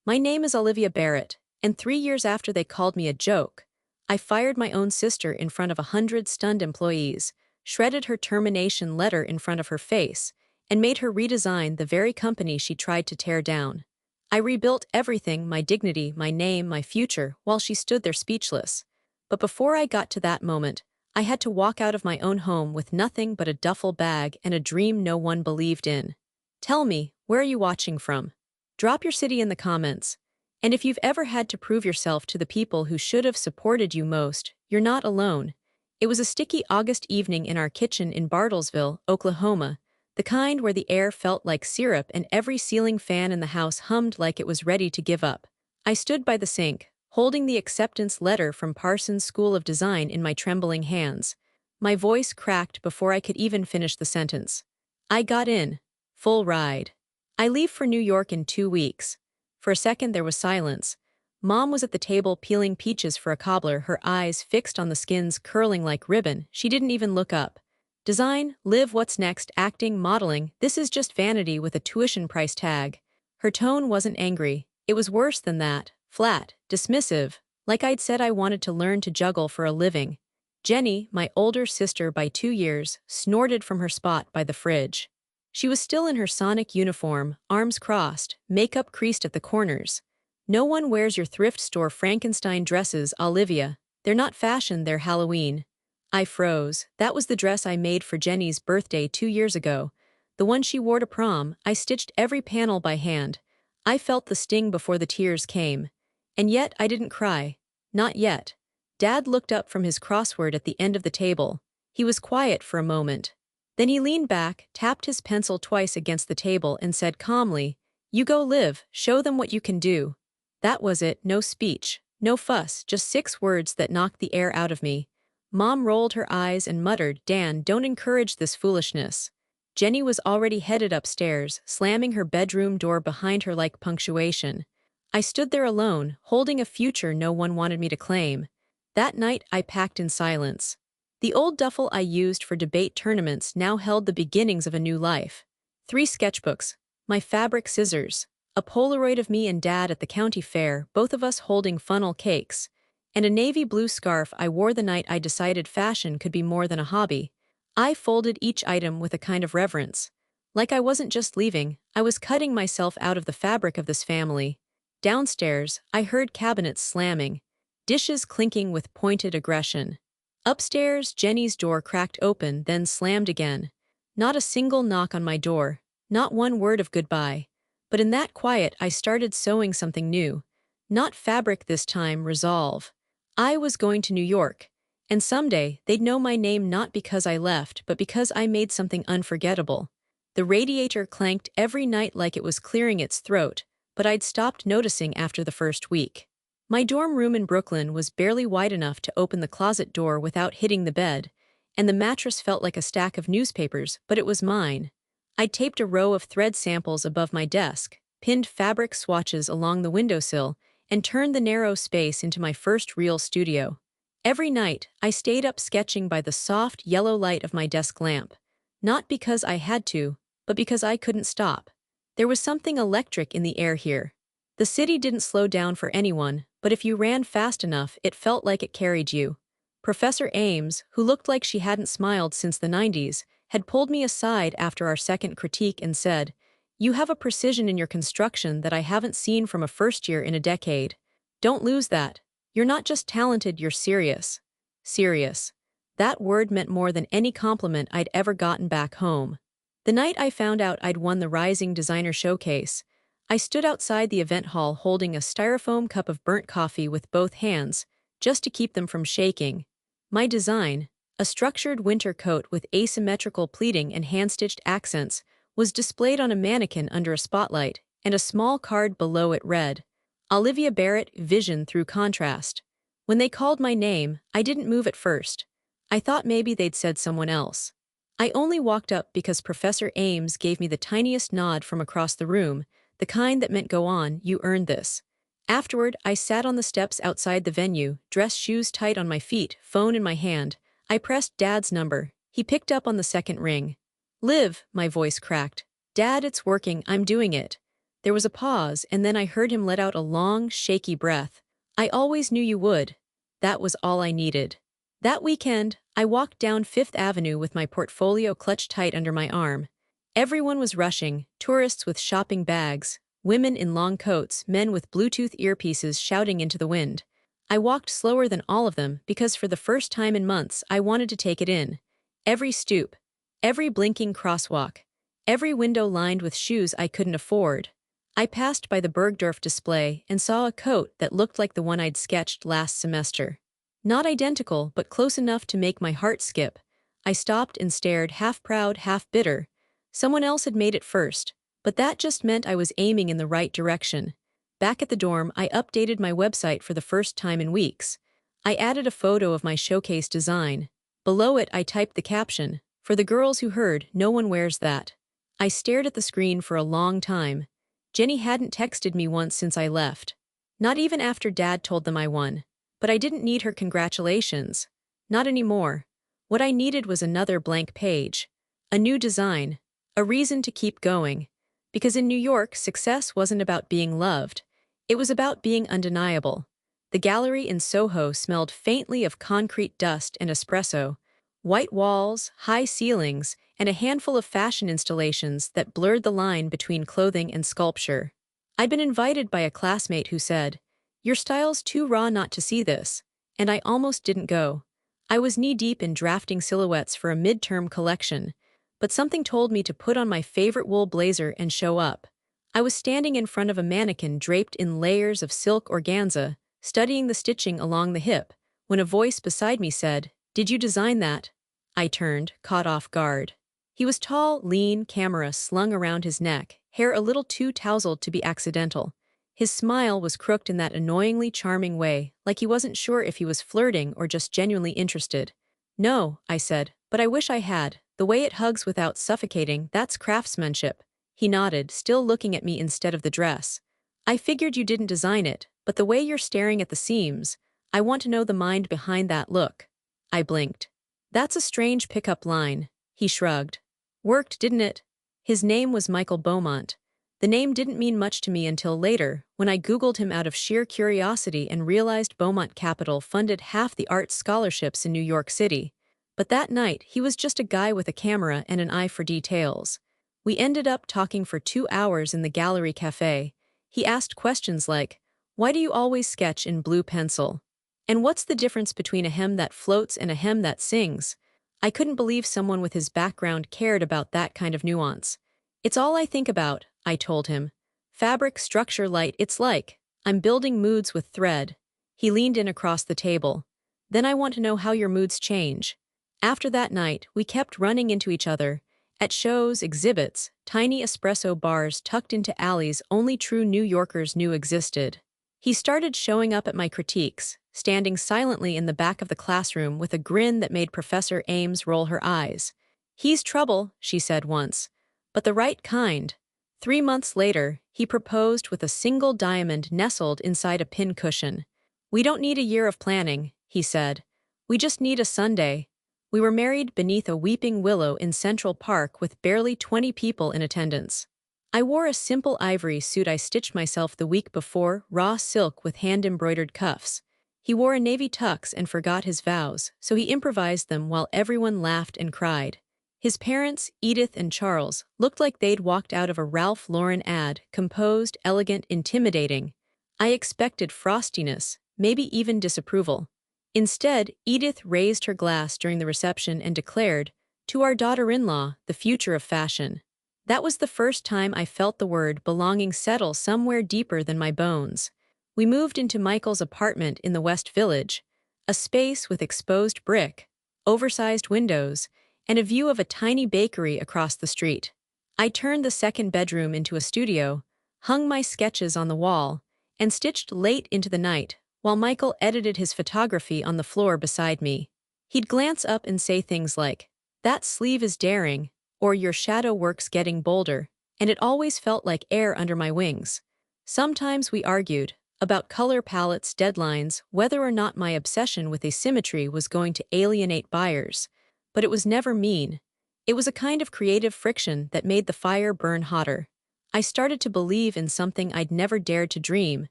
My name is Olivia Barrett, and 3 years after they called me a joke, I fired my own sister in front of 100 stunned employees, shredded her termination letter in front of her face, and made her redesign the very company she tried to tear down. I rebuilt everything, my dignity, my name, my future, while she stood there speechless. But before I got to that moment, I had to walk out of my own home with nothing but a duffel bag and a dream no one believed in. Tell me, where are you watching from? Drop your city in the comments. And if you've ever had to prove yourself to the people who should have supported you most, you're not alone. It was a sticky August evening in our kitchen in Bartlesville, Oklahoma, the kind where the air felt like syrup and every ceiling fan in the house hummed like it was ready to give up. I stood by the sink, holding the acceptance letter from Parsons School of Design in my trembling hands. My voice cracked before I could even finish the sentence. I got in. Full ride. I leave for New York in 2 weeks. For a second there was silence. Mom was at the table peeling peaches for a cobbler, her eyes fixed on the skins curling like ribbon. She didn't even look up. Design, live, what's next, acting, modeling, this is just vanity with a tuition price tag. Her tone wasn't angry. It was worse than that. Flat, dismissive, like I'd said I wanted to learn to juggle for a living. Jenny, my older sister by 2 years, snorted from her spot by the fridge. She was still in her Sonic uniform, arms crossed, makeup creased at the corners. No one wears your thrift store Frankenstein dresses, Olivia. They're not fashion, they're Halloween. I froze. That was the dress I made for Jenny's birthday 2 years ago. The one she wore to prom. I stitched every panel by hand. I felt the sting before the tears came. And yet I didn't cry. Not yet. Dad looked up from his crossword at the end of the table. He was quiet for a moment. Then he leaned back, tapped his pencil twice against the table and said calmly, "You go live, show them what you can do." That was it, no speech, no fuss, just 6 words that knocked the air out of me. Mom rolled her eyes and muttered, "Dan, don't encourage this foolishness." Jenny was already headed upstairs, slamming her bedroom door behind her like punctuation. I stood there alone, holding a future no one wanted me to claim. That night I packed in silence. The old duffel I used for debate tournaments now held the beginnings of a new life. 3 sketchbooks, my fabric scissors, a Polaroid of me and Dad at the county fair, both of us holding funnel cakes, and a navy blue scarf I wore the night I decided fashion could be more than a hobby. I folded each item with a kind of reverence. Like I wasn't just leaving, I was cutting myself out of the fabric of this family. Downstairs, I heard cabinets slamming, dishes clinking with pointed aggression. Upstairs, Jenny's door cracked open, then slammed again. Not a single knock on my door, not one word of goodbye. But in that quiet, I started sewing something new. Not fabric this time, resolve. I was going to New York, and someday they'd know my name not because I left, but because I made something unforgettable. The radiator clanked every night like it was clearing its throat, but I'd stopped noticing after the first week. My dorm room in Brooklyn was barely wide enough to open the closet door without hitting the bed, and the mattress felt like a stack of newspapers, but it was mine. I'd taped a row of thread samples above my desk, pinned fabric swatches along the windowsill, and turned the narrow space into my first real studio. Every night, I stayed up sketching by the soft yellow light of my desk lamp. Not because I had to, but because I couldn't stop. There was something electric in the air here. The city didn't slow down for anyone, but if you ran fast enough, it felt like it carried you. Professor Ames, who looked like she hadn't smiled since the 90s, had pulled me aside after our second critique and said, "You have a precision in your construction that I haven't seen from a first year in a decade. Don't lose that. You're not just talented, you're serious." Serious. That word meant more than any compliment I'd ever gotten back home. The night I found out I'd won the Rising Designer Showcase, I stood outside the event hall holding a styrofoam cup of burnt coffee with both hands, just to keep them from shaking. My design, a structured winter coat with asymmetrical pleating and hand-stitched accents, was displayed on a mannequin under a spotlight, and a small card below it read, "Olivia Barrett, Vision Through Contrast." When they called my name, I didn't move at first. I thought maybe they'd said someone else. I only walked up because Professor Ames gave me the tiniest nod from across the room, the kind that meant go on, you earned this. Afterward, I sat on the steps outside the venue, dress shoes tight on my feet, phone in my hand. I pressed Dad's number. He picked up on the second ring. "Liv," my voice cracked. "Dad, it's working, I'm doing it." There was a pause, and then I heard him let out a long, shaky breath. I always knew you would. That was all I needed. That weekend, I walked down Fifth Avenue with my portfolio clutched tight under my arm. Everyone was rushing, tourists with shopping bags, women in long coats, men with Bluetooth earpieces shouting into the wind. I walked slower than all of them because for the first time in months I wanted to take it in. Every stoop, every blinking crosswalk, every window lined with shoes I couldn't afford. I passed by the Bergdorf display and saw a coat that looked like the one I'd sketched last semester. Not identical, but close enough to make my heart skip. I stopped and stared, half proud, half bitter. Someone else had made it first, but that just meant I was aiming in the right direction. Back at the dorm, I updated my website for the first time in weeks. I added a photo of my showcase design. Below it, I typed the caption, "For the girls who heard, no one wears that." I stared at the screen for a long time. Jenny hadn't texted me once since I left. Not even after Dad told them I won. But I didn't need her congratulations. Not anymore. What I needed was another blank page. A new design. A reason to keep going. Because in New York, success wasn't about being loved. It was about being undeniable. The gallery in Soho smelled faintly of concrete dust and espresso. White walls, high ceilings, and a handful of fashion installations that blurred the line between clothing and sculpture. I'd been invited by a classmate who said, "Your style's too raw not to see this," and I almost didn't go. I was knee-deep in drafting silhouettes for a midterm collection, but something told me to put on my favorite wool blazer and show up. I was standing in front of a mannequin draped in layers of silk organza, studying the stitching along the hip, when a voice beside me said, "Did you design that?" I turned, caught off guard. He was tall, lean, camera slung around his neck, hair a little too tousled to be accidental. His smile was crooked in that annoyingly charming way, like he wasn't sure if he was flirting or just genuinely interested. "No," I said, "but I wish I had. The way it hugs without suffocating, that's craftsmanship." He nodded, still looking at me instead of the dress. "I figured you didn't design it, but the way you're staring at the seams, I want to know the mind behind that look." I blinked. "That's a strange pickup line." He shrugged. "Worked, didn't it?" His name was Michael Beaumont. The name didn't mean much to me until later, when I Googled him out of sheer curiosity and realized Beaumont Capital funded half the arts scholarships in New York City. But that night, he was just a guy with a camera and an eye for details. We ended up talking for 2 hours in the gallery cafe. He asked questions like, "Why do you always sketch in blue pencil? And what's the difference between a hem that floats and a hem that sings?" I couldn't believe someone with his background cared about that kind of nuance. "It's all I think about," I told him. "Fabric, structure, light, it's like I'm building moods with thread." He leaned in across the table. "Then I want to know how your moods change." After that night, we kept running into each other. At shows, exhibits, tiny espresso bars tucked into alleys only true New Yorkers knew existed. He started showing up at my critiques, standing silently in the back of the classroom with a grin that made Professor Ames roll her eyes. "He's trouble," she said once. "But the right kind." 3 months later, he proposed with a single diamond nestled inside a pincushion. "We don't need a year of planning," he said. "We just need a Sunday." We were married beneath a weeping willow in Central Park with barely 20 people in attendance. I wore a simple ivory suit I stitched myself the week before, raw silk with hand-embroidered cuffs. He wore a navy tux and forgot his vows, so he improvised them while everyone laughed and cried. His parents, Edith and Charles, looked like they'd walked out of a Ralph Lauren ad, composed, elegant, intimidating. I expected frostiness, maybe even disapproval. Instead, Edith raised her glass during the reception and declared, "To our daughter-in-law, the future of fashion." That was the first time I felt the word belonging settle somewhere deeper than my bones. We moved into Michael's apartment in the West Village, a space with exposed brick, oversized windows, and a view of a tiny bakery across the street. I turned the second bedroom into a studio, hung my sketches on the wall, and stitched late into the night, while Michael edited his photography on the floor beside me. He'd glance up and say things like, "That sleeve is daring," or "Your shadow work's getting bolder," and it always felt like air under my wings. Sometimes we argued about color palettes, deadlines, whether or not my obsession with asymmetry was going to alienate buyers. But it was never mean. It was a kind of creative friction that made the fire burn hotter. I started to believe in something I'd never dared to dream.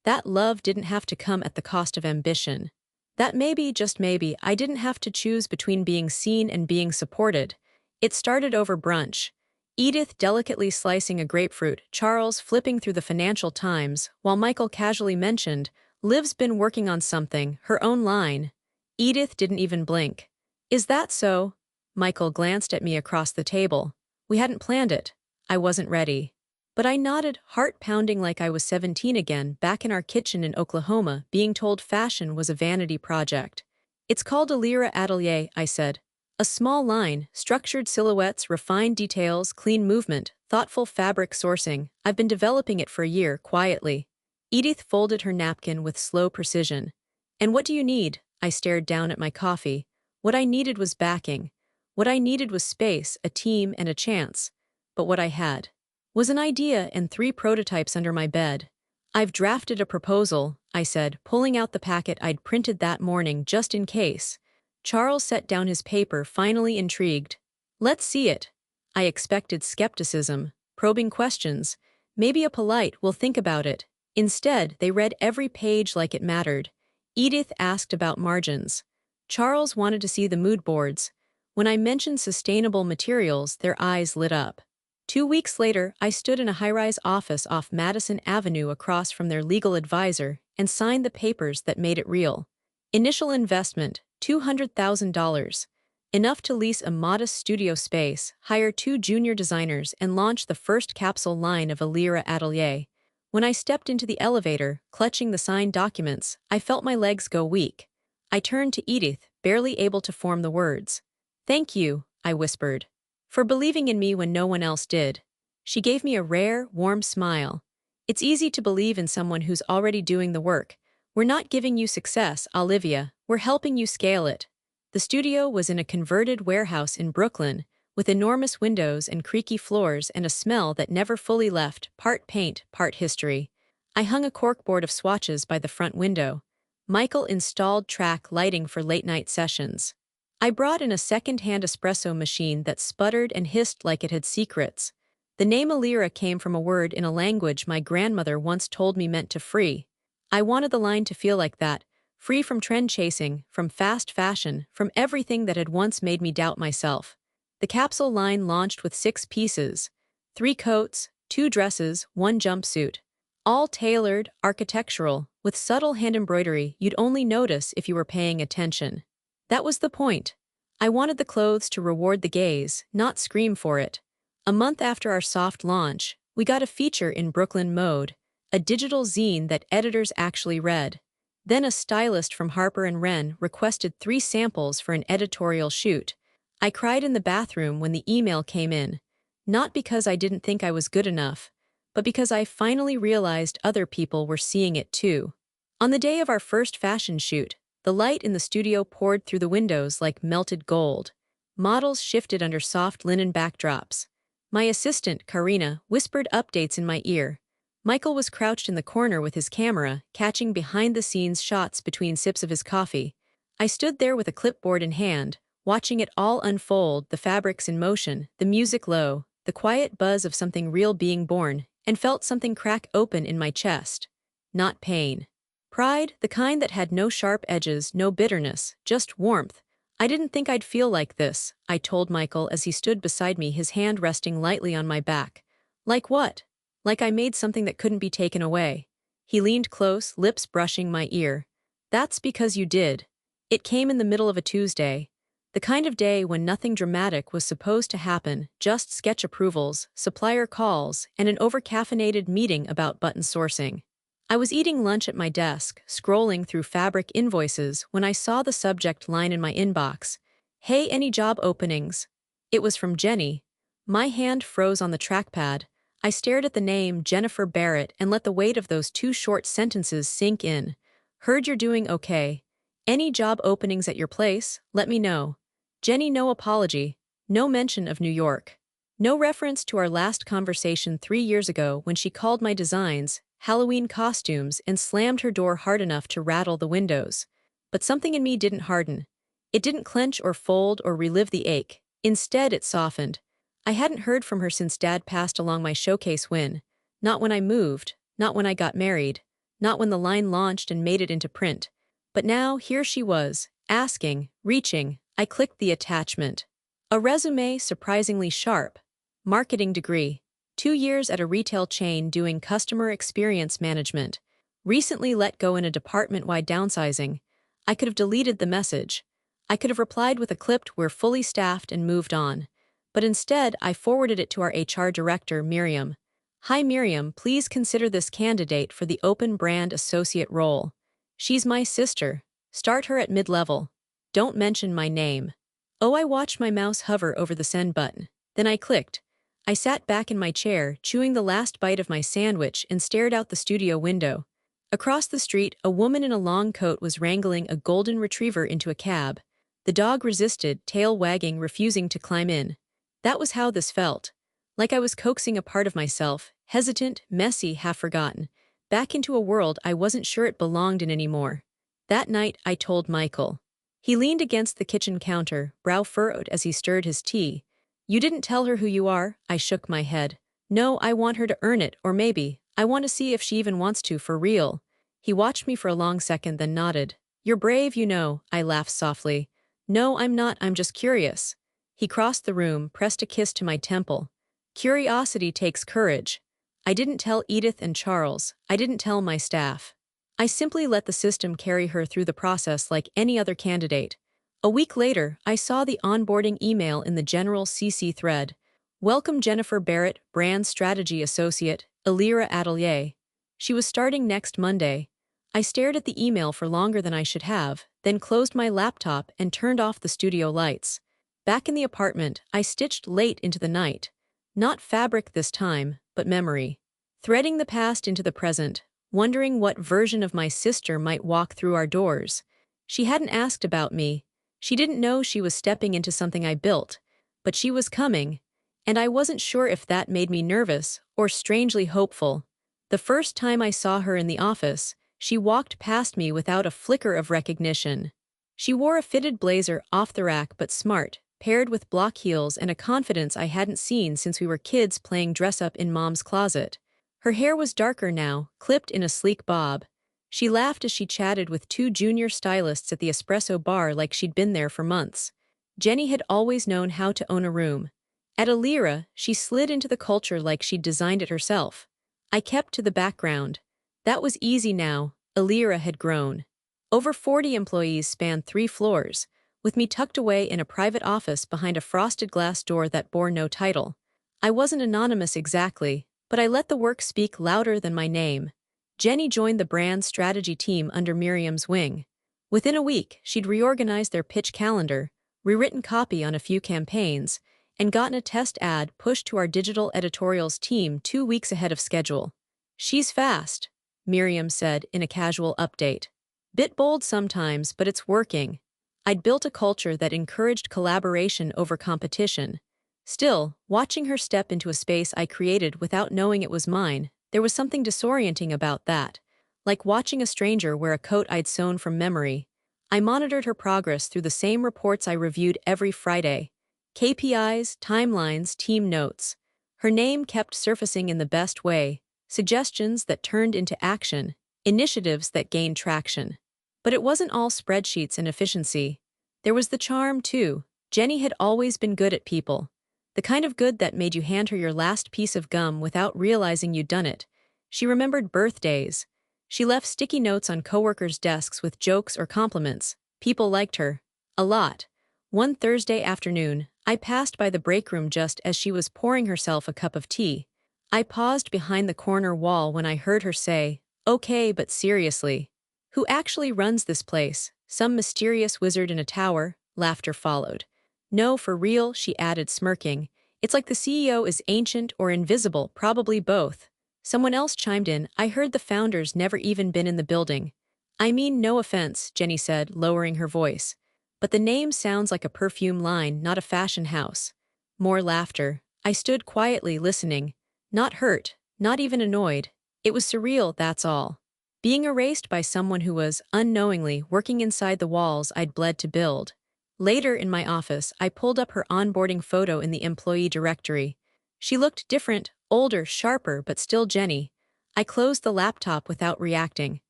That love didn't have to come at the cost of ambition. That maybe, just maybe, I didn't have to choose between being seen and being supported. It started over brunch. Edith delicately slicing a grapefruit, Charles flipping through the Financial Times, while Michael casually mentioned, "Liv's been working on something, her own line." Edith didn't even blink. "Is that so?" Michael glanced at me across the table. We hadn't planned it. I wasn't ready. But I nodded, heart pounding like I was 17 again, back in our kitchen in Oklahoma, being told fashion was a vanity project. "It's called Alira Atelier," I said. "A small line, structured silhouettes, refined details, clean movement, thoughtful fabric sourcing. I've been developing it for a year, quietly." Edith folded her napkin with slow precision. "And what do you need?" I stared down at my coffee. What I needed was backing. What I needed was space, a team, and a chance. But what I had was an idea and 3 prototypes under my bed. "I've drafted a proposal," I said, pulling out the packet I'd printed that morning just in case. Charles set down his paper, finally intrigued. "Let's see it." I expected skepticism, probing questions, maybe a polite "we'll think about it." Instead, they read every page like it mattered. Edith asked about margins. Charles wanted to see the mood boards. When I mentioned sustainable materials, their eyes lit up. 2 weeks later, I stood in a high-rise office off Madison Avenue across from their legal advisor and signed the papers that made it real. Initial investment, $200,000. Enough to lease a modest studio space, hire 2 junior designers, and launch the first capsule line of Alira Atelier. When I stepped into the elevator, clutching the signed documents, I felt my legs go weak. I turned to Edith, barely able to form the words. "Thank you," I whispered, "for believing in me when no one else did." She gave me a rare, warm smile. "It's easy to believe in someone who's already doing the work. We're not giving you success, Olivia, we're helping you scale it." The studio was in a converted warehouse in Brooklyn, with enormous windows and creaky floors and a smell that never fully left, part paint, part history. I hung a corkboard of swatches by the front window. Michael installed track lighting for late-night sessions. I brought in a second-hand espresso machine that sputtered and hissed like it had secrets. The name Alira came from a word in a language my grandmother once told me meant to free. I wanted the line to feel like that, free from trend chasing, from fast fashion, from everything that had once made me doubt myself. The capsule line launched with 6 pieces. 3 coats, 2 dresses, 1 jumpsuit. All tailored, architectural, with subtle hand embroidery you'd only notice if you were paying attention. That was the point. I wanted the clothes to reward the gaze, not scream for it. A month after our soft launch, we got a feature in Brooklyn Mode, a digital zine that editors actually read. Then a stylist from Harper & Wren requested 3 samples for an editorial shoot. I cried in the bathroom when the email came in. Not because I didn't think I was good enough, but because I finally realized other people were seeing it too. On the day of our first fashion shoot, the light in the studio poured through the windows like melted gold. Models shifted under soft linen backdrops. My assistant, Karina, whispered updates in my ear. Michael was crouched in the corner with his camera, catching behind-the-scenes shots between sips of his coffee. I stood there with a clipboard in hand, watching it all unfold, the fabrics in motion, the music low, the quiet buzz of something real being born, and felt something crack open in my chest. Not pain. Pride, the kind that had no sharp edges, no bitterness, just warmth. "I didn't think I'd feel like this," I told Michael as he stood beside me, his hand resting lightly on my back. "Like what?" "Like I made something that couldn't be taken away." He leaned close, lips brushing my ear. "That's because you did." It came in the middle of a Tuesday. The kind of day when nothing dramatic was supposed to happen, just sketch approvals, supplier calls, and an over-caffeinated meeting about button sourcing. I was eating lunch at my desk, scrolling through fabric invoices when I saw the subject line in my inbox. "Hey, any job openings?" It was from Jenny. My hand froze on the trackpad. I stared at the name Jennifer Barrett and let the weight of those 2 short sentences sink in. "Heard you're doing okay. Any job openings at your place? Let me know." Jenny, no apology. No mention of New York. No reference to our last conversation 3 years ago when she called my designs Halloween costumes and slammed her door hard enough to rattle the windows. But something in me didn't harden. It didn't clench or fold or relive the ache. Instead, it softened. I hadn't heard from her since Dad passed along my showcase win. Not when I moved, not when I got married, not when the line launched and made it into print. But now, here she was, asking, reaching. I clicked the attachment. A resume surprisingly sharp. Marketing degree. 2 years at a retail chain doing customer experience management. Recently let go in a department-wide downsizing. I could have deleted the message. I could have replied with a clipped "We're fully staffed" and moved on. But instead, I forwarded it to our HR director, Miriam. Hi Miriam, please consider this candidate for the open brand associate role. She's my sister. Start her at mid-level. Don't mention my name. Oh, I watched my mouse hover over the send button. Then I clicked. I sat back in my chair, chewing the last bite of my sandwich and stared out the studio window. Across the street, a woman in a long coat was wrangling a golden retriever into a cab. The dog resisted, tail wagging, refusing to climb in. That was how this felt. Like I was coaxing a part of myself, hesitant, messy, half-forgotten, back into a world I wasn't sure it belonged in anymore. That night, I told Michael. He leaned against the kitchen counter, brow furrowed as he stirred his tea. You didn't tell her who you are? I shook my head. No, I want her to earn it, or maybe, I want to see if she even wants to for real. He watched me for a long second, then nodded. You're brave, you know, I laughed softly. No, I'm not, I'm just curious. He crossed the room, pressed a kiss to my temple. Curiosity takes courage. I didn't tell Edith and Charles. I didn't tell my staff. I simply let the system carry her through the process like any other candidate. A week later, I saw the onboarding email in the general CC thread. Welcome Jennifer Barrett, Brand Strategy Associate, Elira Atelier. She was starting next Monday. I stared at the email for longer than I should have, then closed my laptop and turned off the studio lights. Back in the apartment, I stitched late into the night. Not fabric this time, but memory. Threading the past into the present, wondering what version of my sister might walk through our doors. She hadn't asked about me. She didn't know she was stepping into something I built, but she was coming, and I wasn't sure if that made me nervous or strangely hopeful. The first time I saw her in the office, she walked past me without a flicker of recognition. She wore a fitted blazer off the rack but smart, paired with block heels and a confidence I hadn't seen since we were kids playing dress-up in Mom's closet. Her hair was darker now, clipped in a sleek bob. She laughed as she chatted with 2 junior stylists at the espresso bar like she'd been there for months. Jenny had always known how to own a room. At Elira, she slid into the culture like she'd designed it herself. I kept to the background. That was easy now. Elira had grown. Over 40 employees spanned 3 floors, with me tucked away in a private office behind a frosted glass door that bore no title. I wasn't anonymous exactly, but I let the work speak louder than my name. Jenny joined the brand strategy team under Miriam's wing. Within a week, she'd reorganized their pitch calendar, rewritten copy on a few campaigns, and gotten a test ad pushed to our digital editorials team 2 weeks ahead of schedule. She's fast, Miriam said in a casual update. Bit bold sometimes, but it's working. I'd built a culture that encouraged collaboration over competition. Still, watching her step into a space I created without knowing it was mine, there was something disorienting about that, like watching a stranger wear a coat I'd sewn from memory. I monitored her progress through the same reports I reviewed every Friday. KPIs, timelines, team notes. Her name kept surfacing in the best way, suggestions that turned into action, initiatives that gained traction. But it wasn't all spreadsheets and efficiency. There was the charm, too. Jenny had always been good at people. The kind of good that made you hand her your last piece of gum without realizing you'd done it. She remembered birthdays. She left sticky notes on coworkers' desks with jokes or compliments. People liked her. A lot. One Thursday afternoon, I passed by the break room just as she was pouring herself a cup of tea. I paused behind the corner wall when I heard her say, "Okay, but seriously. Who actually runs this place? Some mysterious wizard in a tower?" Laughter followed. "No, for real," she added, smirking. "It's like the CEO is ancient or invisible, probably both." Someone else chimed in, "I heard the founder's never even been in the building." "I mean, no offense," Jenny said, lowering her voice. "But the name sounds like a perfume line, not a fashion house." More laughter. I stood quietly listening. Not hurt, not even annoyed. It was surreal, that's all. Being erased by someone who was, unknowingly, working inside the walls I'd bled to build. Later in my office, I pulled up her onboarding photo in the employee directory. She looked different, older, sharper, but still Jenny. I closed the laptop without reacting.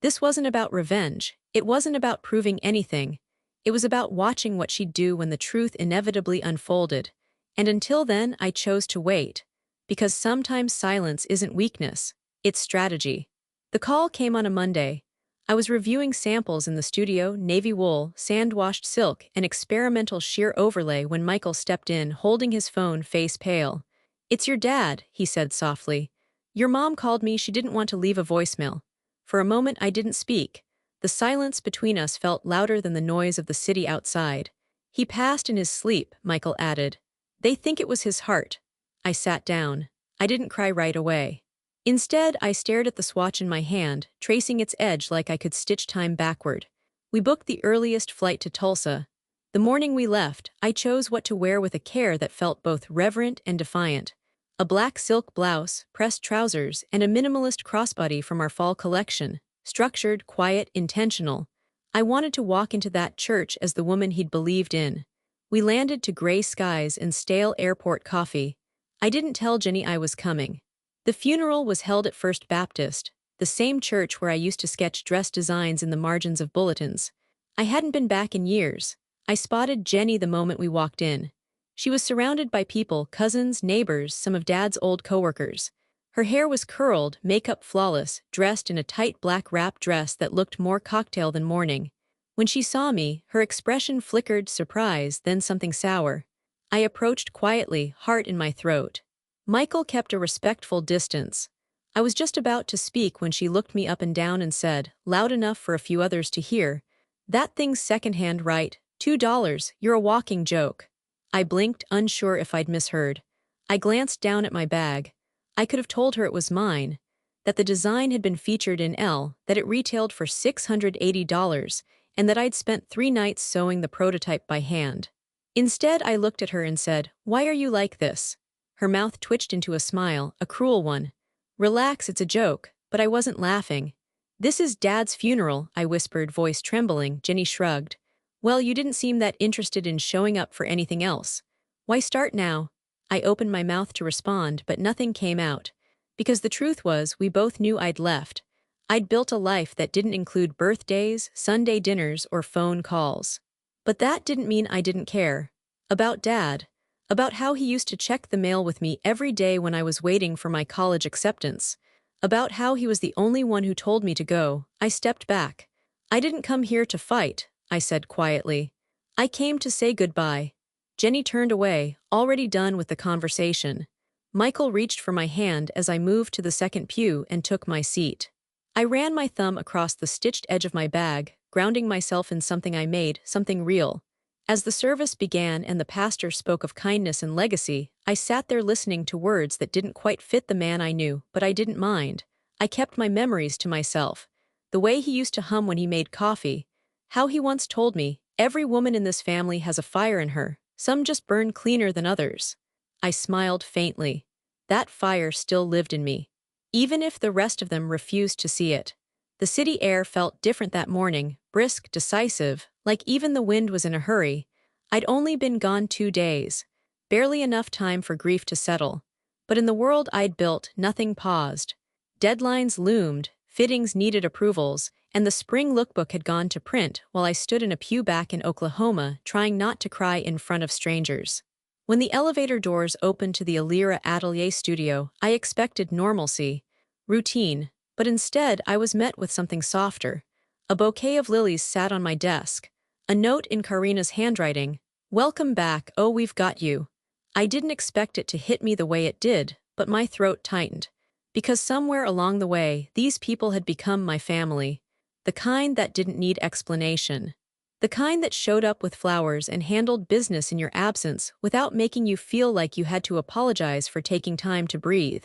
This wasn't about revenge. It wasn't about proving anything. It was about watching what she'd do when the truth inevitably unfolded. And until then, I chose to wait. Because sometimes silence isn't weakness, it's strategy. The call came on a Monday. I was reviewing samples in the studio, navy wool, sand-washed silk, and experimental sheer overlay when Michael stepped in, holding his phone, face pale. "It's your dad," he said softly. "Your mom called me, she didn't want to leave a voicemail." For a moment I didn't speak. The silence between us felt louder than the noise of the city outside. "He passed in his sleep," Michael added. "They think it was his heart." I sat down. I didn't cry right away. Instead, I stared at the swatch in my hand, tracing its edge like I could stitch time backward. We booked the earliest flight to Tulsa. The morning we left, I chose what to wear with a care that felt both reverent and defiant. A black silk blouse, pressed trousers, and a minimalist crossbody from our fall collection. Structured, quiet, intentional. I wanted to walk into that church as the woman he'd believed in. We landed to gray skies and stale airport coffee. I didn't tell Jenny I was coming. The funeral was held at First Baptist, the same church where I used to sketch dress designs in the margins of bulletins. I hadn't been back in years. I spotted Jenny the moment we walked in. She was surrounded by people, cousins, neighbors, some of Dad's old coworkers. Her hair was curled, makeup flawless, dressed in a tight black wrap dress that looked more cocktail than morning. When she saw me, her expression flickered, surprise, then something sour. I approached quietly, heart in my throat. Michael kept a respectful distance. I was just about to speak when she looked me up and down and said, loud enough for a few others to hear, "That thing's secondhand, right? $2, you're a walking joke." I blinked, unsure if I'd misheard. I glanced down at my bag. I could have told her it was mine, that the design had been featured in Elle, that it retailed for $680, and that I'd spent 3 nights sewing the prototype by hand. Instead, I looked at her and said, "Why are you like this?" Her mouth twitched into a smile, a cruel one. "Relax, it's a joke," but I wasn't laughing. "This is Dad's funeral," I whispered, voice trembling. Jenny shrugged. "Well, you didn't seem that interested in showing up for anything else. Why start now?" I opened my mouth to respond, but nothing came out. Because the truth was, we both knew I'd left. I'd built a life that didn't include birthdays, Sunday dinners, or phone calls. But that didn't mean I didn't care. About Dad. About how he used to check the mail with me every day when I was waiting for my college acceptance. About how he was the only one who told me to go. I stepped back. "I didn't come here to fight," I said quietly. "I came to say goodbye." Jenny turned away, already done with the conversation. Michael reached for my hand as I moved to the second pew and took my seat. I ran my thumb across the stitched edge of my bag, grounding myself in something I made, something real. As the service began and the pastor spoke of kindness and legacy, I sat there listening to words that didn't quite fit the man I knew, but I didn't mind. I kept my memories to myself. The way he used to hum when he made coffee. How he once told me, "Every woman in this family has a fire in her, some just burn cleaner than others." I smiled faintly. That fire still lived in me, even if the rest of them refused to see it. The city air felt different that morning, brisk, decisive, like even the wind was in a hurry. I'd only been gone 2 days, barely enough time for grief to settle. But in the world I'd built, nothing paused. Deadlines loomed, fittings needed approvals, and the spring lookbook had gone to print while I stood in a pew back in Oklahoma, trying not to cry in front of strangers. When the elevator doors opened to the Alira Atelier studio, I expected normalcy, routine, but instead I was met with something softer. A bouquet of lilies sat on my desk. A note in Karina's handwriting, "Welcome back, oh we've got you." I didn't expect it to hit me the way it did, but my throat tightened. Because somewhere along the way, these people had become my family. The kind that didn't need explanation. The kind that showed up with flowers and handled business in your absence without making you feel like you had to apologize for taking time to breathe.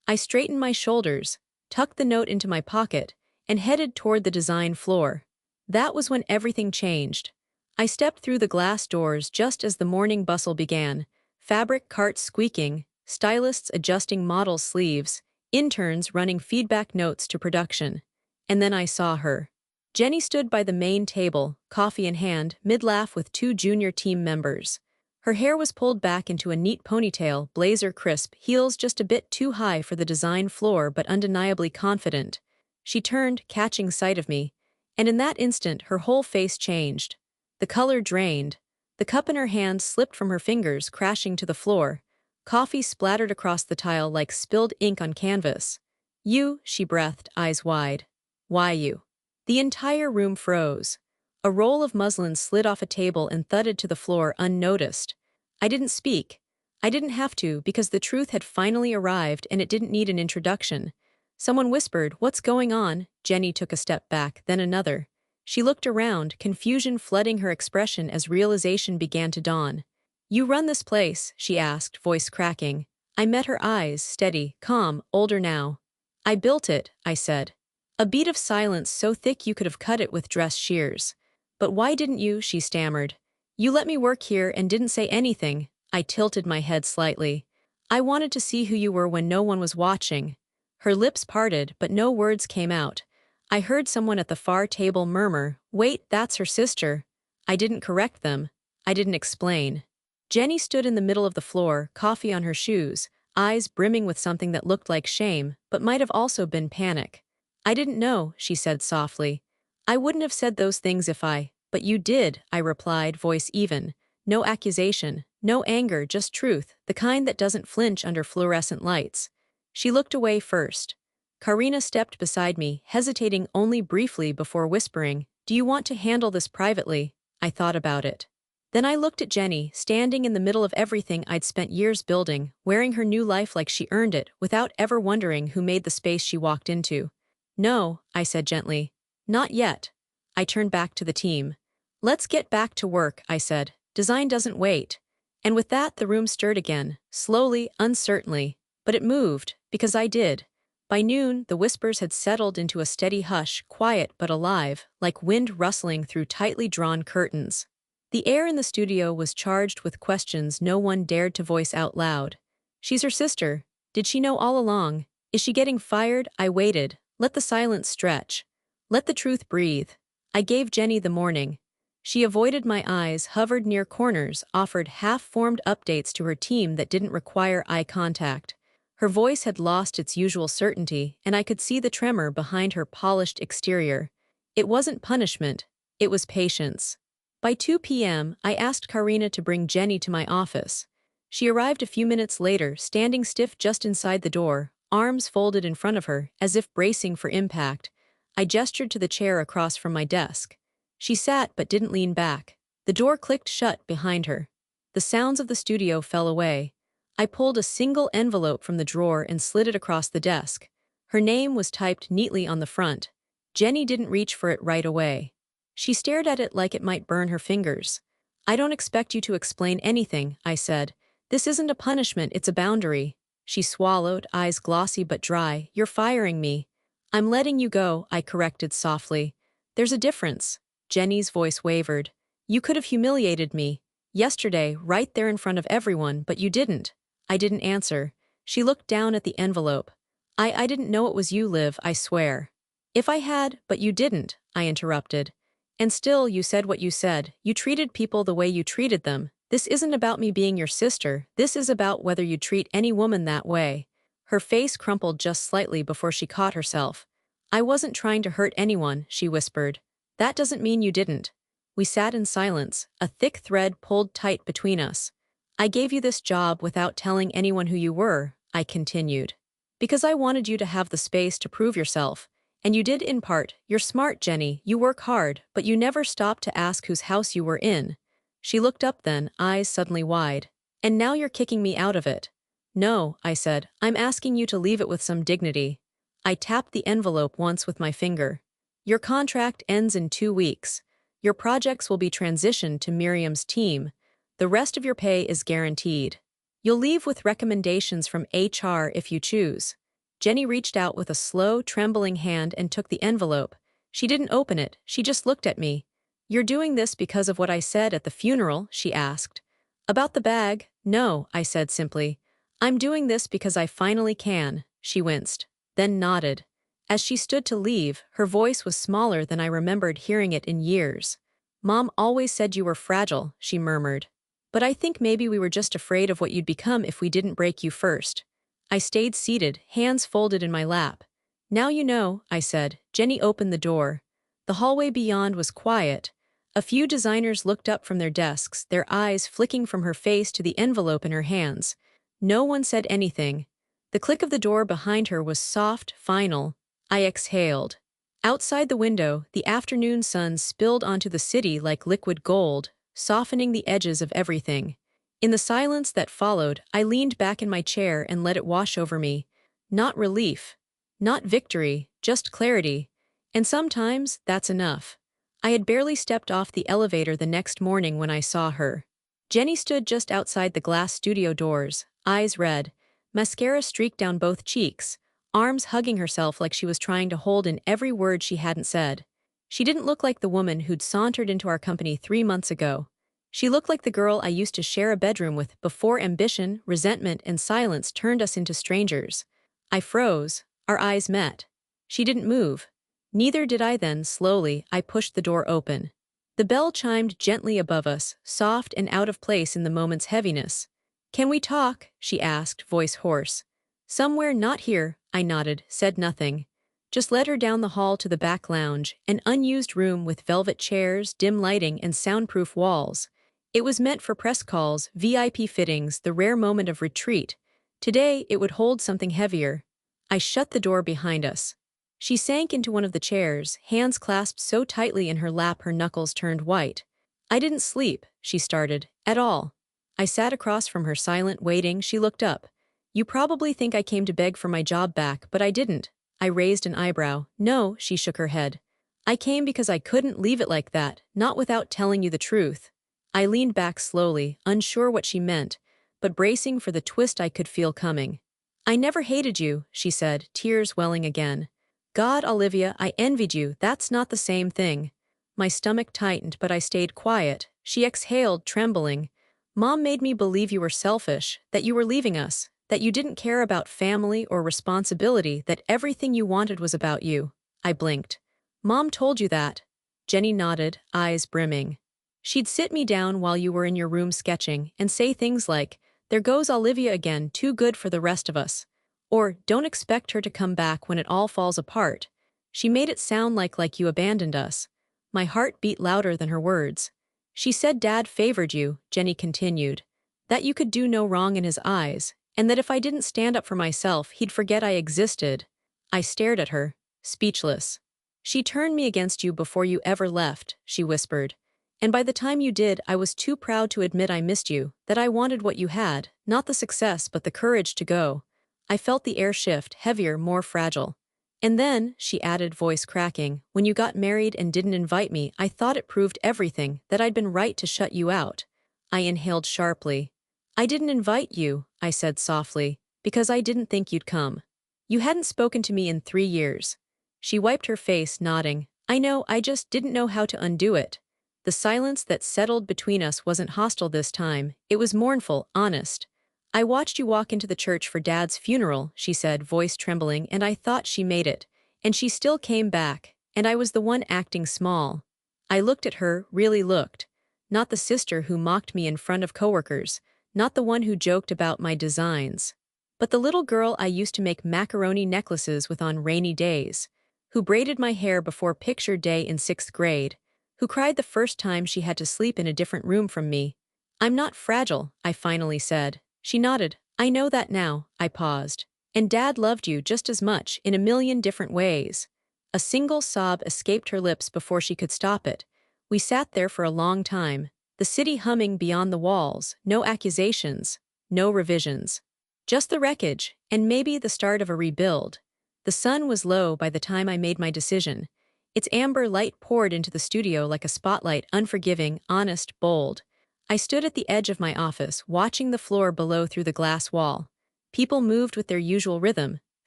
I straightened my shoulders, tucked the note into my pocket, and headed toward the design floor. That was when everything changed. I stepped through the glass doors just as the morning bustle began, fabric carts squeaking, stylists adjusting model sleeves, interns running feedback notes to production. And then I saw her. Jenny stood by the main table, coffee in hand, mid-laugh with two junior team members. Her hair was pulled back into a neat ponytail, blazer crisp, heels just a bit too high for the design floor but undeniably confident. She turned, catching sight of me, and in that instant her whole face changed. The color drained. The cup in her hand slipped from her fingers, crashing to the floor. Coffee splattered across the tile like spilled ink on canvas. "You," she breathed, eyes wide. "Why you?" The entire room froze. A roll of muslin slid off a table and thudded to the floor unnoticed. I didn't speak. I didn't have to because the truth had finally arrived and it didn't need an introduction. Someone whispered, "What's going on?" Jenny took a step back, then another. She looked around, confusion flooding her expression as realization began to dawn. "You run this place?" she asked, voice cracking. I met her eyes, steady, calm, older now. "I built it," I said. A beat of silence so thick you could have cut it with dress shears. "But why didn't you?" she stammered. "You let me work here and didn't say anything." I tilted my head slightly. "I wanted to see who you were when no one was watching." Her lips parted, but no words came out. I heard someone at the far table murmur, "Wait, that's her sister." I didn't correct them. I didn't explain. Jenny stood in the middle of the floor, coffee on her shoes, eyes brimming with something that looked like shame, but might have also been panic. "I didn't know," she said softly. "I wouldn't have said those things if but you did," I replied, voice even. No accusation, no anger, just truth, the kind that doesn't flinch under fluorescent lights. She looked away first. Karina stepped beside me, hesitating only briefly before whispering, "Do you want to handle this privately?" I thought about it. Then I looked at Jenny, standing in the middle of everything I'd spent years building, wearing her new life like she earned it, without ever wondering who made the space she walked into. "No," I said gently. "Not yet." I turned back to the team. "Let's get back to work," I said. "Design doesn't wait." And with that the room stirred again, slowly, uncertainly. But it moved, because I did. By noon, the whispers had settled into a steady hush, quiet but alive, like wind rustling through tightly drawn curtains. The air in the studio was charged with questions no one dared to voice out loud. "She's her sister. Did she know all along? Is she getting fired?" I waited. Let the silence stretch. Let the truth breathe. I gave Jenny the morning. She avoided my eyes, hovered near corners, offered half-formed updates to her team that didn't require eye contact. Her voice had lost its usual certainty, and I could see the tremor behind her polished exterior. It wasn't punishment. It was patience. By 2 p.m., I asked Karina to bring Jenny to my office. She arrived a few minutes later, standing stiff just inside the door, arms folded in front of her, as if bracing for impact. I gestured to the chair across from my desk. She sat but didn't lean back. The door clicked shut behind her. The sounds of the studio fell away. I pulled a single envelope from the drawer and slid it across the desk. Her name was typed neatly on the front. Jenny didn't reach for it right away. She stared at it like it might burn her fingers. "I don't expect you to explain anything," I said. "This isn't a punishment, it's a boundary." She swallowed, eyes glossy but dry. "You're firing me." "I'm letting you go," I corrected softly. "There's a difference." Jenny's voice wavered. "You could have humiliated me. Yesterday, right there in front of everyone, but you didn't." I didn't answer. She looked down at the envelope. I didn't know it was you, Liv, I swear." "If I had, but you didn't," I interrupted. "And still you said what you said. You treated people the way you treated them. This isn't about me being your sister. This is about whether you treat any woman that way." Her face crumpled just slightly before she caught herself. "I wasn't trying to hurt anyone," she whispered. "That doesn't mean you didn't." We sat in silence, a thick thread pulled tight between us. "I gave you this job without telling anyone who you were," I continued. "Because I wanted you to have the space to prove yourself. And you did in part. You're smart, Jenny, you work hard, but you never stopped to ask whose house you were in." She looked up then, eyes suddenly wide. "And now you're kicking me out of it." "No," I said, "I'm asking you to leave it with some dignity." I tapped the envelope once with my finger. "Your contract ends in 2 weeks. Your projects will be transitioned to Miriam's team. The rest of your pay is guaranteed. You'll leave with recommendations from HR if you choose." Jenny reached out with a slow, trembling hand and took the envelope. She didn't open it, she just looked at me. "You're doing this because of what I said at the funeral?" she asked. "About the bag? No," I said simply. "I'm doing this because I finally can." She winced, then nodded. As she stood to leave, her voice was smaller than I remembered hearing it in years. "Mom always said you were fragile," she murmured. "But I think maybe we were just afraid of what you'd become if we didn't break you first." I stayed seated, hands folded in my lap. "Now you know," I said. Jenny opened the door. The hallway beyond was quiet. A few designers looked up from their desks, their eyes flicking from her face to the envelope in her hands. No one said anything. The click of the door behind her was soft, final. I exhaled. Outside the window, the afternoon sun spilled onto the city like liquid gold, softening the edges of everything. In the silence that followed, I leaned back in my chair and let it wash over me. Not relief. Not victory, just clarity. And sometimes, that's enough. I had barely stepped off the elevator the next morning when I saw her. Jenny stood just outside the glass studio doors, eyes red, mascara streaked down both cheeks, arms hugging herself like she was trying to hold in every word she hadn't said. She didn't look like the woman who'd sauntered into our company 3 months ago. She looked like the girl I used to share a bedroom with before ambition, resentment, and silence turned us into strangers. I froze. Our eyes met. She didn't move. Neither did I then. Slowly, I pushed the door open. The bell chimed gently above us, soft and out of place in the moment's heaviness. "Can we talk?" she asked, voice hoarse. "Somewhere not here," I nodded, said nothing. Just led her down the hall to the back lounge, an unused room with velvet chairs, dim lighting, and soundproof walls. It was meant for press calls, VIP fittings, the rare moment of retreat. Today, it would hold something heavier. I shut the door behind us. She sank into one of the chairs, hands clasped so tightly in her lap her knuckles turned white. "I didn't sleep," she started, "at all." I sat across from her, silent, waiting. She looked up. "You probably think I came to beg for my job back, but I didn't." I raised an eyebrow. "No," she shook her head. "I came because I couldn't leave it like that, not without telling you the truth." I leaned back slowly, unsure what she meant, but bracing for the twist I could feel coming. "I never hated you," she said, tears welling again. "God, Olivia, I envied you. That's not the same thing." My stomach tightened, but I stayed quiet. She exhaled, trembling. "Mom made me believe you were selfish, that you were leaving us, that you didn't care about family or responsibility, that everything you wanted was about you." I blinked. "Mom told you that?" Jenny nodded, eyes brimming. "She'd sit me down while you were in your room sketching and say things like, 'There goes Olivia again, too good for the rest of us.' Or, 'Don't expect her to come back when it all falls apart.' She made it sound like you abandoned us." My heart beat louder than her words. "She said Dad favored you," Jenny continued, "that you could do no wrong in his eyes, and that if I didn't stand up for myself, he'd forget I existed." I stared at her, speechless. "She turned me against you before you ever left," she whispered. "And by the time you did, I was too proud to admit I missed you, that I wanted what you had, not the success but the courage to go." I felt the air shift, heavier, more fragile. "And then," she added, voice cracking, "when you got married and didn't invite me, I thought it proved everything, that I'd been right to shut you out." I inhaled sharply. "I didn't invite you," I said softly, "because I didn't think you'd come. You hadn't spoken to me in 3 years." She wiped her face, nodding. "I know, I just didn't know how to undo it." The silence that settled between us wasn't hostile this time. It was mournful, honest. "I watched you walk into the church for Dad's funeral," she said, voice trembling, "and I thought she made it. And she still came back, and I was the one acting small." I looked at her, really looked. Not the sister who mocked me in front of coworkers, not the one who joked about my designs, but the little girl I used to make macaroni necklaces with on rainy days, who braided my hair before picture day in 6th grade, who cried the first time she had to sleep in a different room from me. "I'm not fragile," I finally said. She nodded. "I know that now." I paused. "And Dad loved you just as much, in a million different ways." A single sob escaped her lips before she could stop it. We sat there for a long time, the city humming beyond the walls, no accusations, no revisions. Just the wreckage, and maybe the start of a rebuild. The sun was low by the time I made my decision. Its amber light poured into the studio like a spotlight, unforgiving, honest, bold. I stood at the edge of my office, watching the floor below through the glass wall. People moved with their usual rhythm,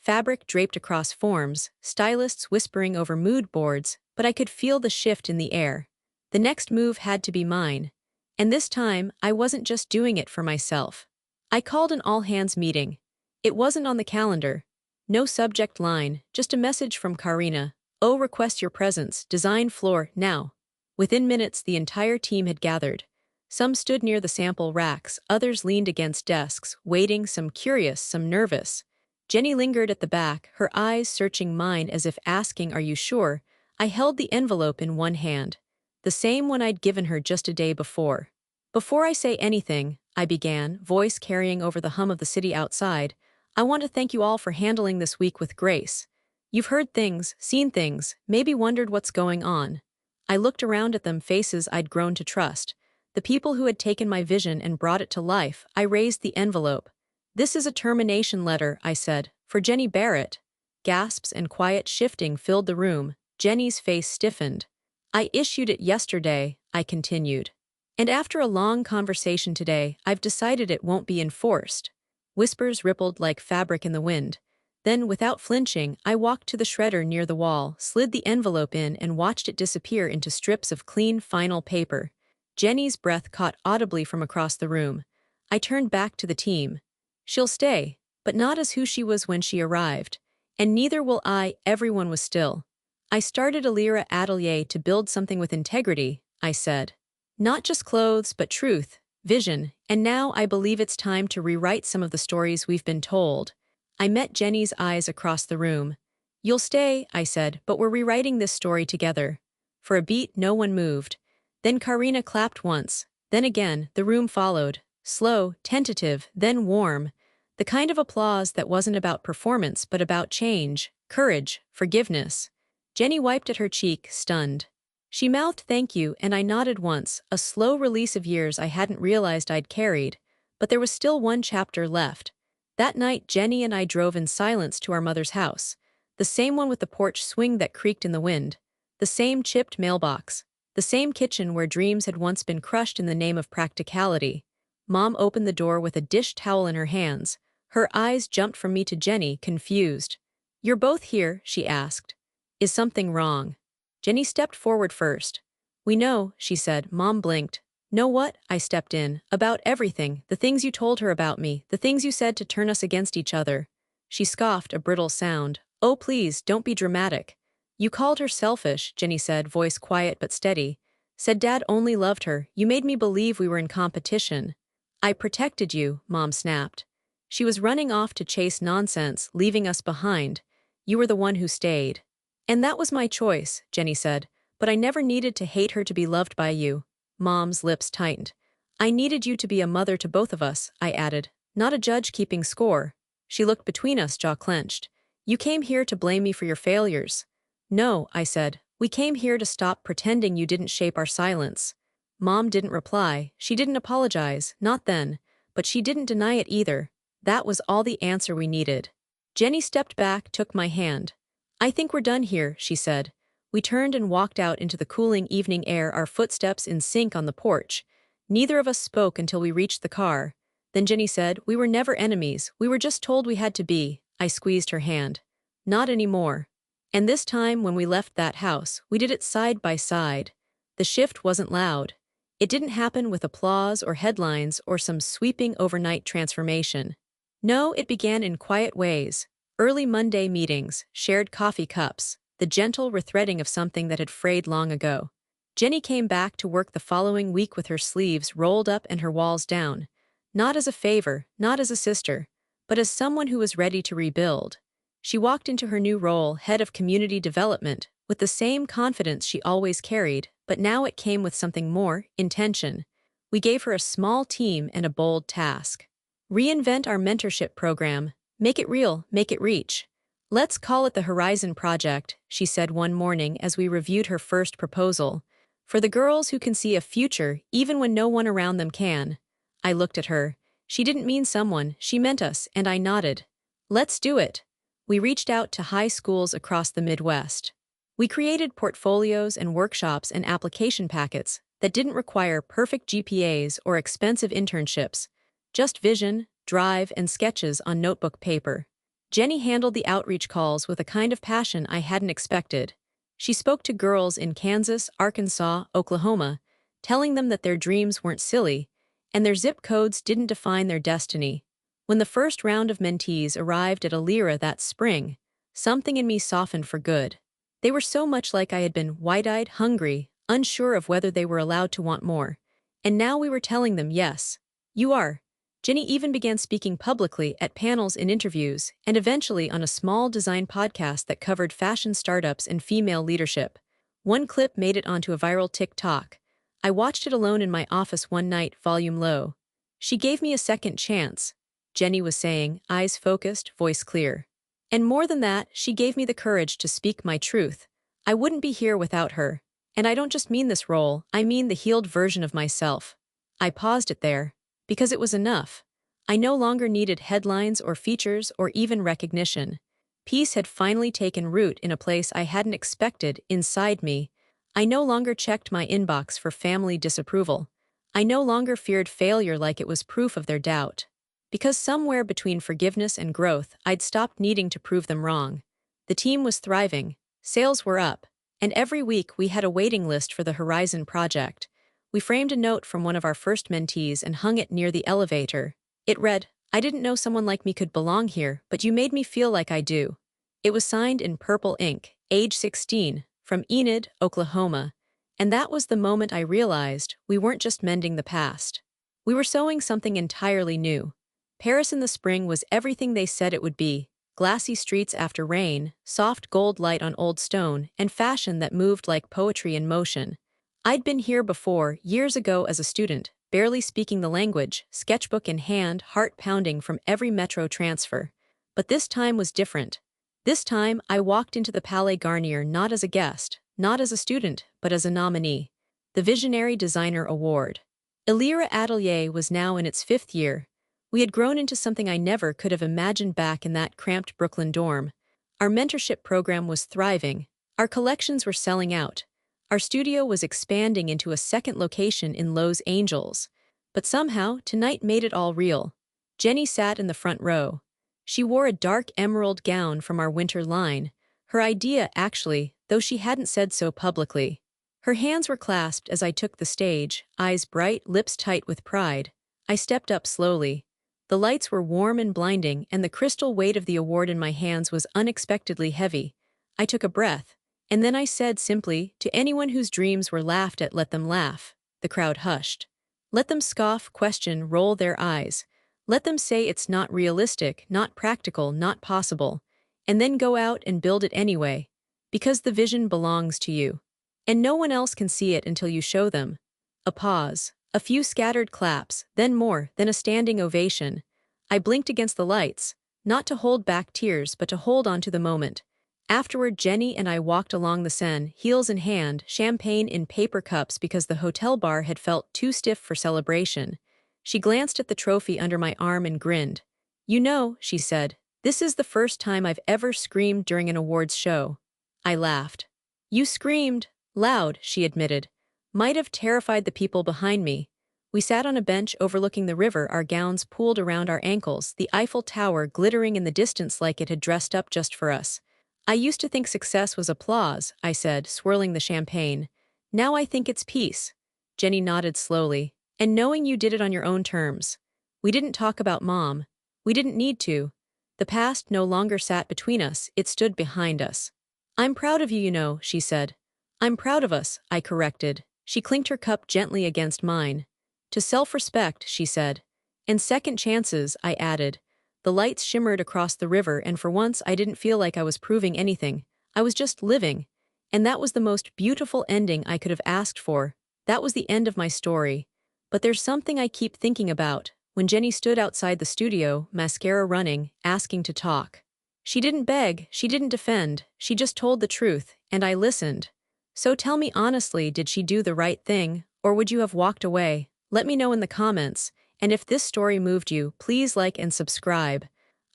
fabric draped across forms, stylists whispering over mood boards, but I could feel the shift in the air. The next move had to be mine. And this time, I wasn't just doing it for myself. I called an all-hands meeting. It wasn't on the calendar. No subject line, just a message from Karina. Oh, request your presence, design floor, now. Within minutes, the entire team had gathered. Some stood near the sample racks, others leaned against desks, waiting, some curious, some nervous. Jenny lingered at the back, her eyes searching mine as if asking, "Are you sure?" I held the envelope in one hand. The same one I'd given her just a day before. "Before I say anything," I began, voice carrying over the hum of the city outside, "I want to thank you all for handling this week with grace. You've heard things, seen things, maybe wondered what's going on." I looked around at them, faces I'd grown to trust. The people who had taken my vision and brought it to life. I raised the envelope. "This is a termination letter," I said, "for Jenny Barrett." Gasps and quiet shifting filled the room. Jenny's face stiffened. "I issued it yesterday," I continued. "And after a long conversation today, I've decided it won't be enforced." Whispers rippled like fabric in the wind. Then, without flinching, I walked to the shredder near the wall, slid the envelope in, and watched it disappear into strips of clean, final paper. Jenny's breath caught audibly from across the room. I turned back to the team. "She'll stay, but not as who she was when she arrived. And neither will I." Everyone was still. "I started a Lyra Atelier to build something with integrity," I said. "Not just clothes, but truth, vision, and now I believe it's time to rewrite some of the stories we've been told." I met Jenny's eyes across the room. "You'll stay," I said, "but we're rewriting this story together." For a beat, no one moved. Then Karina clapped once. Then again, the room followed. Slow, tentative, then warm. The kind of applause that wasn't about performance but about change, courage, forgiveness. Jenny wiped at her cheek, stunned. She mouthed thank you, and I nodded once, a slow release of years I hadn't realized I'd carried. But there was still one chapter left. That night, Jenny and I drove in silence to our mother's house. The same one with the porch swing that creaked in the wind. The same chipped mailbox. The same kitchen where dreams had once been crushed in the name of practicality. Mom opened the door with a dish towel in her hands. Her eyes jumped from me to Jenny, confused. "You're both here?" she asked. "Is something wrong?" Jenny stepped forward first. "We know," she said. Mom blinked. "Know what?" I stepped in. "About everything, the things you told her about me, the things you said to turn us against each other." She scoffed, a brittle sound. "Oh, please, don't be dramatic." "You called her selfish," Jenny said, voice quiet but steady. "Said Dad only loved her. You made me believe we were in competition." "I protected you," Mom snapped. "She was running off to chase nonsense, leaving us behind. You were the one who stayed." "And that was my choice," Jenny said, "but I never needed to hate her to be loved by you." Mom's lips tightened. "I needed you to be a mother to both of us," I added, "not a judge keeping score." She looked between us, jaw clenched. "You came here to blame me for your failures." "No," I said. "We came here to stop pretending you didn't shape our silence." Mom didn't reply. She didn't apologize, not then. But she didn't deny it either. That was all the answer we needed. Jenny stepped back, took my hand. "I think we're done here," she said. We turned and walked out into the cooling evening air, our footsteps in sync on the porch. Neither of us spoke until we reached the car. Then Jenny said, "We were never enemies, we were just told we had to be." I squeezed her hand. "Not anymore." And this time, when we left that house, we did it side by side. The shift wasn't loud. It didn't happen with applause or headlines or some sweeping overnight transformation. No, it began in quiet ways. Early Monday meetings, shared coffee cups, the gentle rethreading of something that had frayed long ago. Jenny came back to work the following week with her sleeves rolled up and her walls down. Not as a favor, not as a sister, but as someone who was ready to rebuild. She walked into her new role, head of community development, with the same confidence she always carried, but now it came with something more, intention. We gave her a small team and a bold task. Reinvent our mentorship program. Make it real, make it reach. "Let's call it the Horizon Project," she said one morning as we reviewed her first proposal. "For the girls who can see a future even when no one around them can." I looked at her. She didn't mean someone, she meant us, and I nodded. "Let's do it." We reached out to high schools across the Midwest. We created portfolios and workshops and application packets that didn't require perfect GPAs or expensive internships, just vision, drive, and sketches on notebook paper. Jenny handled the outreach calls with a kind of passion I hadn't expected. She spoke to girls in Kansas, Arkansas, Oklahoma, telling them that their dreams weren't silly, and their zip codes didn't define their destiny. When the first round of mentees arrived at Alira that spring, something in me softened for good. They were so much like I had been, wide-eyed, hungry, unsure of whether they were allowed to want more. And now we were telling them, yes, you are. Jenny even began speaking publicly at panels and interviews, and eventually on a small design podcast that covered fashion startups and female leadership. One clip made it onto a viral TikTok. I watched it alone in my office one night, volume low. She gave me a second chance, Jenny was saying, eyes focused, voice clear. And more than that, she gave me the courage to speak my truth. I wouldn't be here without her. And I don't just mean this role, I mean the healed version of myself. I paused it there, because it was enough. I no longer needed headlines or features or even recognition. Peace had finally taken root in a place I hadn't expected, inside me. I no longer checked my inbox for family disapproval. I no longer feared failure like it was proof of their doubt. Because somewhere between forgiveness and growth, I'd stopped needing to prove them wrong. The team was thriving, sales were up, and every week we had a waiting list for the Horizon project. We framed a note from one of our first mentees and hung it near the elevator. It read, "I didn't know someone like me could belong here, but you made me feel like I do." It was signed in purple ink, age 16, from Enid, Oklahoma. And that was the moment I realized we weren't just mending the past. We were sowing something entirely new. Paris in the spring was everything they said it would be: glassy streets after rain, soft gold light on old stone, and fashion that moved like poetry in motion. I'd been here before, years ago as a student, barely speaking the language, sketchbook in hand, heart pounding from every metro transfer. But this time was different. This time, I walked into the Palais Garnier not as a guest, not as a student, but as a nominee. The Visionary Designer Award. Alira Atelier was now in its 5th year. We had grown into something I never could have imagined back in that cramped Brooklyn dorm. Our mentorship program was thriving. Our collections were selling out. Our studio was expanding into a second location in Los Angeles. But somehow, tonight made it all real. Jenny sat in the front row. She wore a dark emerald gown from our winter line. Her idea, actually, though she hadn't said so publicly. Her hands were clasped as I took the stage, eyes bright, lips tight with pride. I stepped up slowly. The lights were warm and blinding, and the crystal weight of the award in my hands was unexpectedly heavy. I took a breath, and then I said simply, "To anyone whose dreams were laughed at, let them laugh." The crowd hushed. Let them scoff, question, roll their eyes. Let them say it's not realistic, not practical, not possible. And then go out and build it anyway. Because the vision belongs to you. And no one else can see it until you show them. A pause. A few scattered claps, then more, then a standing ovation. I blinked against the lights, not to hold back tears but to hold on to the moment. Afterward, Jenny and I walked along the Seine, heels in hand, champagne in paper cups because the hotel bar had felt too stiff for celebration. She glanced at the trophy under my arm and grinned. "You know," she said, "this is the first time I've ever screamed during an awards show." I laughed. "You screamed loud," she admitted. "Might have terrified the people behind me." We sat on a bench overlooking the river, our gowns pooled around our ankles, the Eiffel Tower glittering in the distance like it had dressed up just for us. "I used to think success was applause," I said, swirling the champagne. "Now I think it's peace." Jenny nodded slowly. "And knowing you did it on your own terms." We didn't talk about Mom. We didn't need to. The past no longer sat between us, it stood behind us. "I'm proud of you, you know," she said. "I'm proud of us," I corrected. She clinked her cup gently against mine. "To self-respect," she said. "And second chances," I added. The lights shimmered across the river, and for once I didn't feel like I was proving anything. I was just living. And that was the most beautiful ending I could have asked for. That was the end of my story. But there's something I keep thinking about. When Jenny stood outside the studio, mascara running, asking to talk. She didn't beg, she didn't defend, she just told the truth, and I listened. So tell me honestly, did she do the right thing, or would you have walked away? Let me know in the comments, and if this story moved you, please like and subscribe.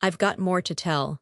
I've got more to tell.